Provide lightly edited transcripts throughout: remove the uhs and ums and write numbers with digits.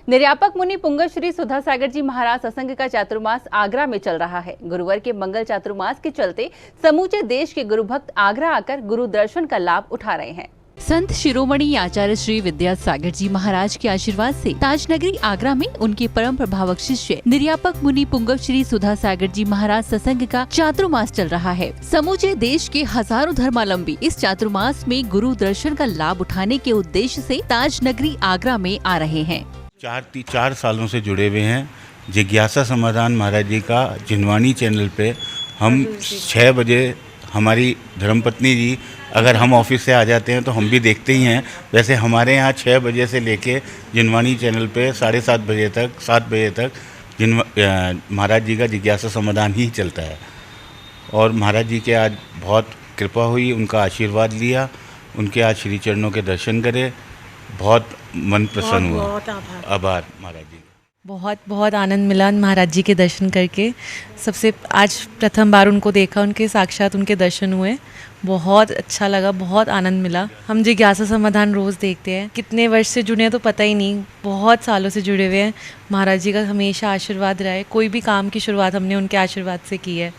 निर्यापक मुनि पुंगव श्री सुधा सागर जी महाराज सत्संग का चातुर्मास आगरा में चल रहा है। गुरुवार के मंगल चातुर्मास के चलते समूचे देश के गुरु भक्त आगरा आकर गुरु दर्शन का लाभ उठा रहे हैं। संत शिरोमणि आचार्य श्री विद्या सागर जी महाराज के आशीर्वाद से ताजनगरी आगरा में उनके परम प्रभावक शिष्य निर्यापक मुनि पुंगव श्री सुधा सागर जी महाराज सत्संग का चातुर्मास चल रहा है। समूचे देश के हजारों धर्मावलंबी इस चातुर्मास में गुरु दर्शन का लाभ उठाने के उद्देश्य से ताजनगरी आगरा में आ रहे हैं। 4 सालों से जुड़े हुए हैं। जिज्ञासा समाधान महाराज जी का जिनवानी चैनल पे हम 6 बजे, हमारी धर्मपत्नी जी अगर हम ऑफिस से आ जाते हैं तो हम भी देखते ही हैं। वैसे हमारे यहाँ 6 बजे से लेके जिनवानी चैनल पे 7:30 बजे तक 7 बजे तक महाराज जी का जिज्ञासा समाधान ही चलता है। और महाराज जी के आज बहुत कृपा हुई, उनका आशीर्वाद लिया, उनके आज श्री चरणों के दर्शन करे, बहुत मन प्रसन्न हुआ। बहुत आभार महाराज जी। बहुत आनंद मिला महाराज जी के दर्शन करके। सबसे आज प्रथम बार उनको देखा, उनके साक्षात उनके दर्शन हुए, बहुत अच्छा लगा, बहुत आनंद मिला। हम जिज्ञासा समाधान रोज़ देखते हैं, कितने वर्ष से जुड़े हैं तो पता ही नहीं, बहुत सालों से जुड़े हुए हैं। महाराज जी का हमेशा आशीर्वाद रहा है, कोई भी काम की शुरुआत हमने उनके आशीर्वाद से की है।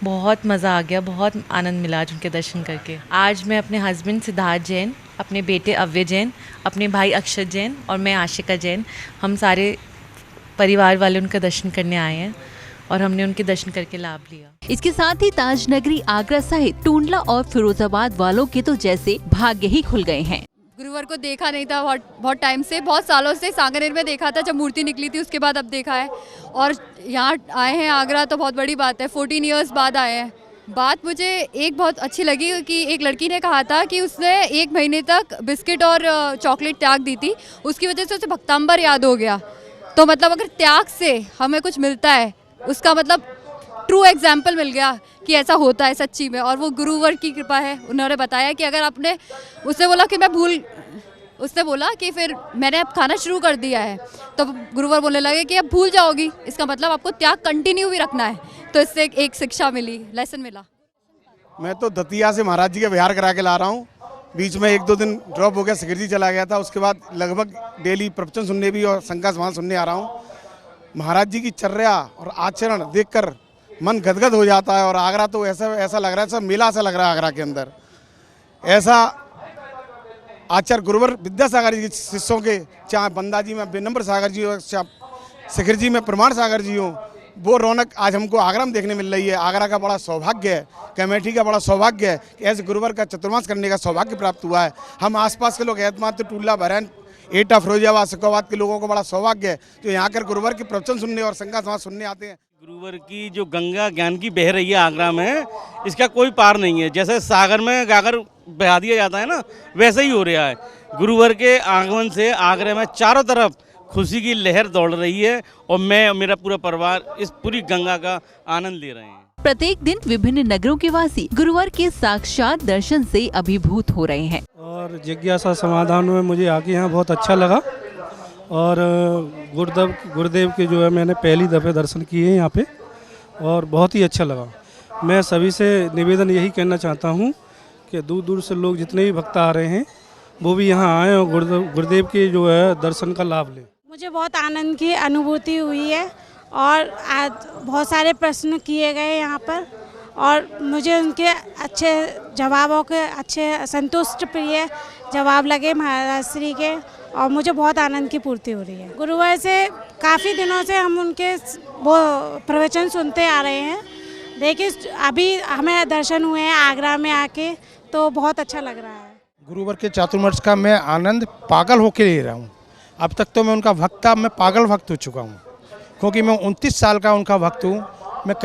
बहुत मज़ा आ गया, बहुत आनंद मिला आज उनके दर्शन करके। आज मैं अपने हस्बैंड सिद्धार्थ जैन, अपने बेटे अव्य जैन, अपने भाई अक्षत जैन और मैं आशिका जैन, हम सारे परिवार वाले उनका दर्शन करने आए हैं और हमने उनके दर्शन करके लाभ लिया। इसके साथ ही ताजनगरी आगरा सहित टूंडला और फिरोजाबाद वालों के तो जैसे भाग्य ही खुल गए हैं। गुरुवार को देखा नहीं था, बहुत टाइम से, बहुत सालों से सांगनेर में देखा था जब मूर्ति निकली थी, उसके बाद अब देखा है और यहाँ आए हैं आगरा तो बहुत बड़ी बात है। 14 इयर्स बाद आए हैं। बात मुझे एक बहुत अच्छी लगी कि एक लड़की ने कहा था कि उसने 1 महीने तक बिस्किट और चॉकलेट त्याग दी थी, उसकी वजह से उसे भक्तांबर याद हो गया। तो मतलब अगर त्याग से हमें कुछ मिलता है, उसका मतलब ट्रू एग्जाम्पल मिल गया कि ऐसा होता है सच्ची में। और वो गुरुवर की कृपा है। उन्होंने बताया कि अगर आपने, उसने बोला कि फिर मैंने अब खाना शुरू कर दिया है, तो गुरुवर बोलने लगे कि अब भूल जाओगी, इसका मतलब आपको त्याग कंटिन्यू भी रखना है। तो इससे एक शिक्षा मिली, लेसन मिला। मैं तो दतिया से महाराज जी का विहार करा के ला रहा हूँ। बीच में 1-2 दिन ड्रॉप हो गया, सिकरजी चला गया था। उसके बाद लगभग डेली प्रवचन सुनने भी और शंका समाधान सुनने आ रहा हूँ। महाराज जी की चर्या और आचरण देखकर मन गदगद हो जाता है। और आगरा तो ऐसा लग रहा है, सब मेला सा लग रहा है आगरा के अंदर। ऐसा आचार्य गुरुवर विद्यासागर जी के शिष्यों के, चाहे बंदा जी में विनम्र सागर जी हो, शिखर जी में प्रमाण सागर जी हो, वो रौनक आज हमको आगरा में देखने मिल रही है। आगरा का बड़ा सौभाग्य है, कमेटी का बड़ा सौभाग्य है कि ऐसे गुरुवार का चतुर्मास करने का सौभाग्य प्राप्त हुआ है। हम आसपास के लोग एतमात्र टूल्ला बहरैन एटा फिरोजाबाद सिकोबाद के लोगों को बड़ा सौभाग्य है जो यहाँ कर गुरुवार के प्रवचन सुनने और संगा समाज सुनने आते हैं। गुरुवार की जो गंगा ज्ञान की बह रही है आगरा में, इसका कोई पार नहीं है। जैसे सागर में गागर बहा दिया जाता है ना, वैसे ही हो रहा है। गुरुवार के आगमन से आगरा में चारों तरफ खुशी की लहर दौड़ रही है और मैं और मेरा पूरा परिवार इस पूरी गंगा का आनंद ले रहे हैं। प्रत्येक दिन विभिन्न नगरों के वासी गुरुवार के साक्षात दर्शन से अभिभूत हो रहे हैं। और जिज्ञासा समाधान में मुझे आके यहाँ बहुत अच्छा लगा। और गुरुदेव के जो है मैंने पहली दफ़े दर्शन किए हैं यहाँ पे और बहुत ही अच्छा लगा। मैं सभी से निवेदन यही कहना चाहता हूँ कि दूर दूर से लोग जितने भी भक्त आ रहे हैं वो भी यहाँ आएँ और गुरुदेव के जो है दर्शन का लाभ लें। मुझे बहुत आनंद की अनुभूति हुई है और आज बहुत सारे प्रश्न किए गए यहाँ पर और मुझे उनके अच्छे जवाबों के अच्छे संतुष्ट प्रिय जवाब लगे महाराज श्री के और मुझे बहुत आनंद की पूर्ति हो रही है। गुरुवार से काफ़ी दिनों से हम उनके वो प्रवचन सुनते आ रहे हैं। देखिए अभी हमें दर्शन हुए हैं आगरा में आके, तो बहुत अच्छा लग रहा है। गुरुवार के चातुर्मास का मैं आनंद पागल होकर ले रहा हूँ। अब तक तो मैं उनका भक्त था, मैं पागल भक्त हो चुका हूँ क्योंकि मैं 29 साल का उनका भक्त हूँ। मैं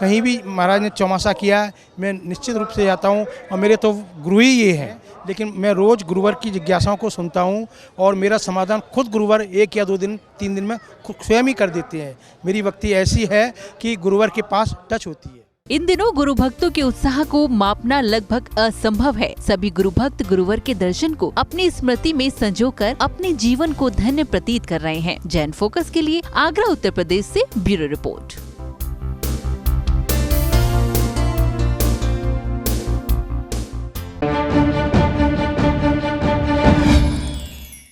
कहीं भी महाराज ने चौमासा किया है, मैं निश्चित रूप से जाता हूँ और मेरे तो गुरु ही ये हैं। लेकिन मैं रोज़ गुरुवार की जिज्ञासाओं को सुनता हूँ और मेरा समाधान खुद गुरुवार 1 या 2 दिन 3 दिन में खुद स्वयं ही कर देते हैं। मेरी भक्ति ऐसी है कि गुरुवार के पास टच होती है। इन दिनों गुरु भक्तों के उत्साह को मापना लगभग असंभव है। सभी गुरु भक्त गुरुवार के दर्शन को अपनी स्मृति में संजोकर अपने जीवन को धन्य प्रतीत कर रहे हैं। जैन फोकस के लिए आगरा उत्तर प्रदेश से ब्यूरो रिपोर्ट।